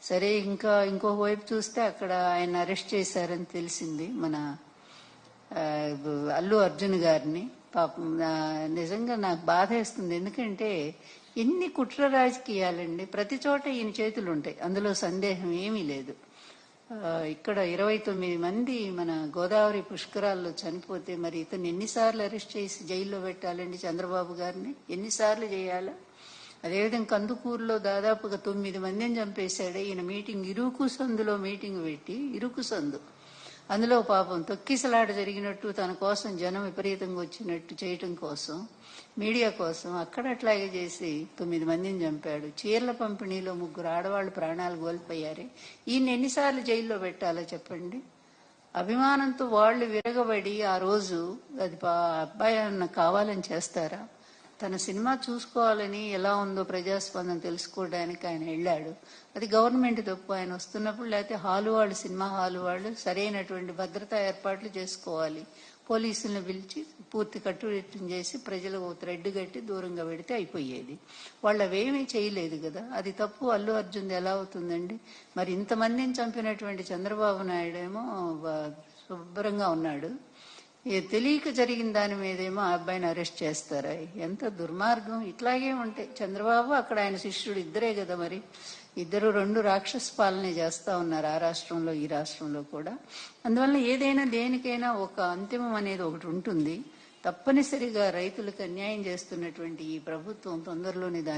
సరే ఇంకా ఇంకొక వైపు చూస్తే అక్కడ ఆయన అరెస్ట్ చేశారని తెలిసింది మన ఆ, అల్లు అర్జున్ గారిని. పాపం నిజంగా నాకు బాధ వేస్తుంది. ఎందుకంటే ఎన్ని కుట్ర రాజకీయాలండి, ప్రతి చోట ఈయన చేతులు ఉంటాయి, అందులో సందేహం ఏమీ లేదు. ఇక్కడ 29 మంది మన గోదావరి పుష్కరాల్లో చనిపోతే మరి ఇతను ఎన్నిసార్లు అరెస్ట్ చేసి జైల్లో పెట్టాలండి చంద్రబాబు గారిని? ఎన్నిసార్లు చేయాలా? అదేవిధంగా కందుకూరులో దాదాపుగా 9 మందిని చంపేశాడు ఈయన. మీటింగ్ ఇరుకు సందులో మీటింగ్ పెట్టి, ఇరుకు సందు, అందులో పాపం తొక్కిసలాట జరిగినట్టు తన కోసం జనం విపరీతంగా వచ్చినట్టు చేయటం కోసం, మీడియా కోసం అక్కడ అట్లాగే చేసి 9 మందిని చంపాడు. చీరల పంపిణీలో 3 ఆడవాళ్లు ప్రాణాలు కోల్పోయారే. ఈయన ఎన్నిసార్లు జైల్లో పెట్టాలో చెప్పండి? అభిమానంతో వాళ్ళు విరగబడి ఆ రోజు అది అబ్బాయి అన్న కావాలని చేస్తారా? తన సినిమా చూసుకోవాలని, ఎలా ఉందో ప్రజాస్పందన తెలుసుకోవడానికి ఆయన వెళ్ళాడు. అది గవర్నమెంట్ తప్పు. ఆయన వస్తున్నప్పుడు లేకపోతే హాలు వాళ్ళు, సినిమా హాలు వాళ్ళు సరైనటువంటి భద్రతా ఏర్పాట్లు చేసుకోవాలి. పోలీసులను పిలిచి పూర్తి కట్టుదిట్టం చేసి ప్రజలు థ్రెడ్ కట్టి దూరంగా పెడితే అయిపోయేది. వాళ్ళు అవేమీ చేయలేదు కదా. అది తప్పు అల్లు అర్జున్ ఎలా అవుతుందండి? మరి ఇంతమందిని చంపినటువంటి చంద్రబాబు నాయుడు ఏమో శుభ్రంగా ఉన్నాడు. తెలియక జరిగిన దాని మీదేమో ఆ అబ్బాయిని అరెస్ట్ చేస్తారా? ఎంత దుర్మార్గం! ఇట్లాగే ఉంటాయి. చంద్రబాబు అక్కడ ఆయన శిష్యుడు ఇద్దరే కదా, మరి ఇద్దరు 2 రాక్షస పాలనే చేస్తా ఉన్నారు, ఆ రాష్ట్రంలో ఈ రాష్ట్రంలో కూడా. అందువల్ల ఏదైనా దేనికైనా ఒక అంతిమం అనేది ఒకటి ఉంటుంది. తప్పనిసరిగా రైతులకు అన్యాయం చేస్తున్నటువంటి ఈ ప్రభుత్వం తొందరలోనే దాన్ని